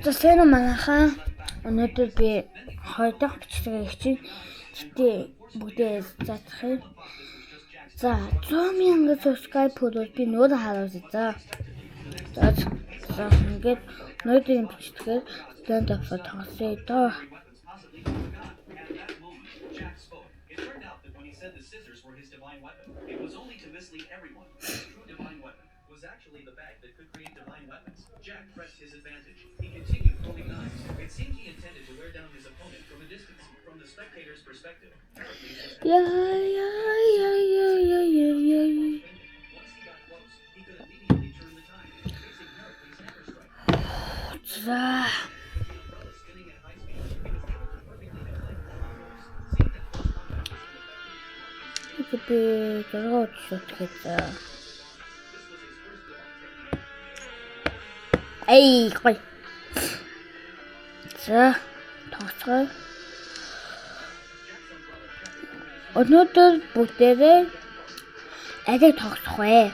За сайн уу манайхаа. Өнөөдөр би хоёр дахь бичлэгээ хийж байна. Гэтэ бүгдээ заах. За 100,000 subscribe хүрээд би нөр харуулъя. За ингээд өнөөдрийн бичлэгээр stand up тоглоё доо. Actually the bag that could create divine weapons. Jack pressed his advantage. He continued throwing knives. It seemed he intended to wear down his opponent from a distance. From the spectator's perspective, Heracles was Yeah. once he got close, he could immediately turn the tide, facing Heracles' hammer strike. За Spinning at high speed, he was able to perfectly deflect all the moves. Seeing that close combat was ineffective, 이거 비 저거 어떻겠다. 에이 거의. 자 тоглоцгоо. Өнөөдөр бүгдээрээ алиг тоглох вэ?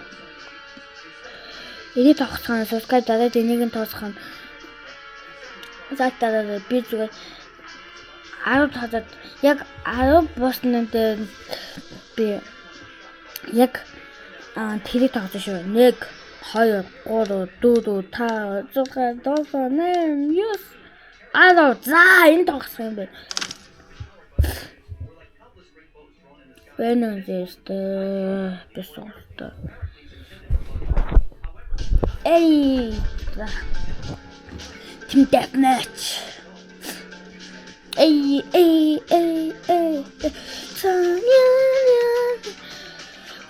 Энийг тоглох нь subscribe дараад энийг нь тоглох нь заттараа би зүгээр 10 хадад яг 10 босноо дээр би яг тэрийг тоглож шүү. 1 2 3 4 5 6 7 8 9 10 за энэ тоглох юм бэ. Бэнэндэстэй бисоолтой. Эй Team Deathmatch. Эй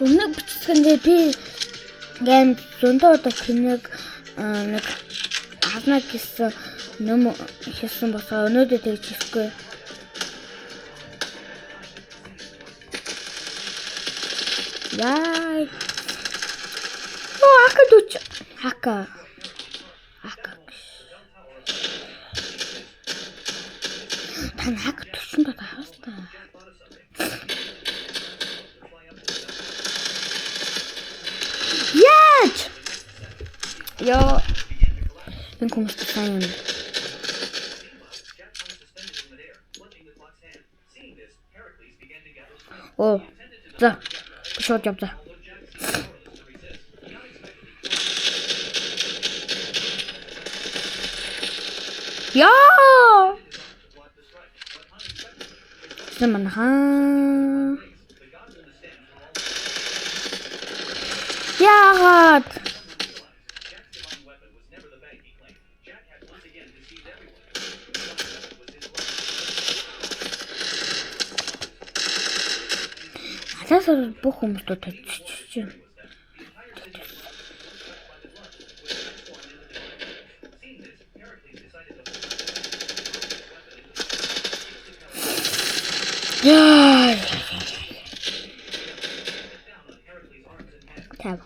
Өнөөдөр бичлэгэндээ би гэн зөндөө удаа киног нэг харна гэсэн юм хийсэн босоо өнөөдөр тэгж хийхгүй. Яй. Ака дуч. Ака. Тань хак төвшөнд таахста. Яаж? Яа. Энэ хүмүүс сайн юм. Оо. За. Шот явда. Яа. Манайхаа. Яагаад? Алаас бүх хүмүүстөө тавьчих. Яа. Тав.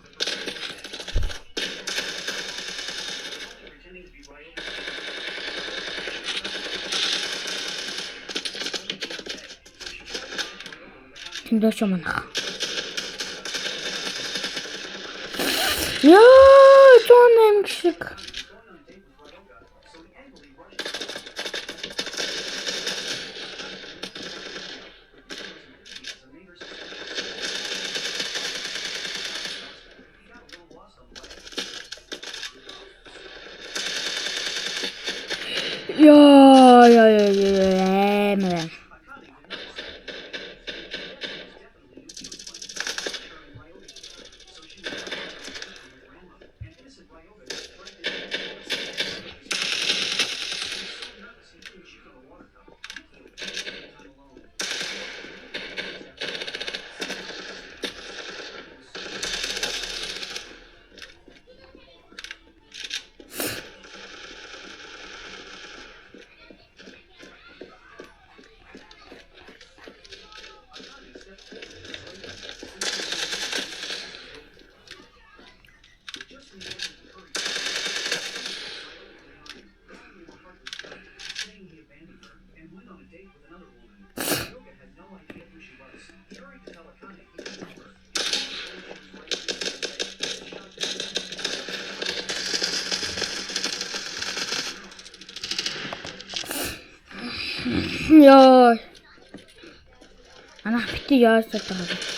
Тэндөөч манах. Яа, тонем шиг. Man. Ёо. Ана бити яаш байгаа.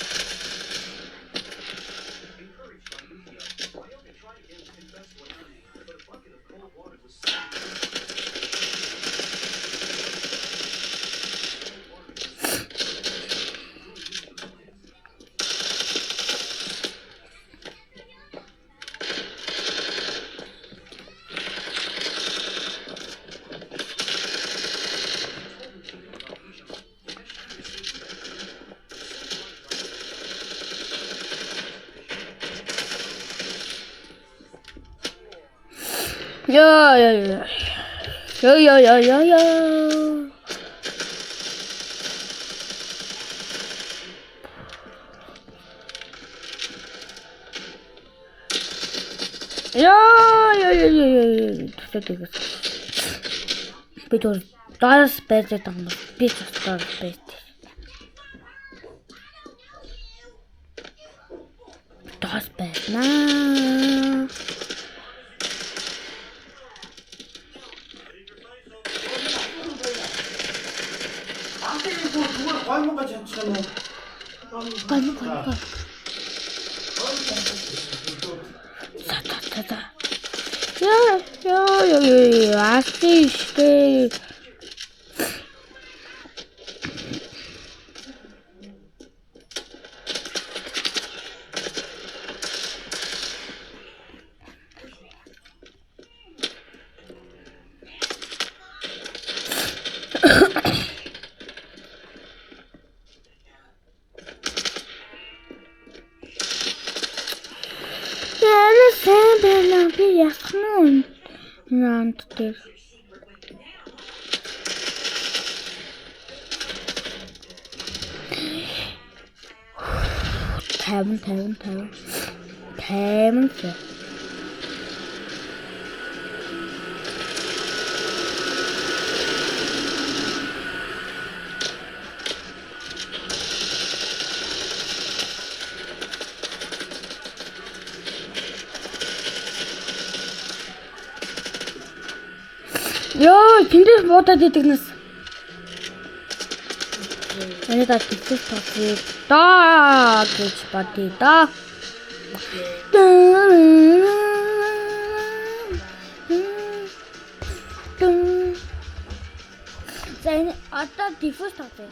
Yo. Yo. Bitte das Beste dann. Bitte das Beste. Das Beste. Na. Гоймонго чадчих юм уу? Гой. За. Yo. Асти. Sempre la via non nante. Таван. Ёо, тэндээс буудаад идэг нас. Энд та тийч тооцоо. Даа гэж бати да. За энэ одоо диффуз тооцоо.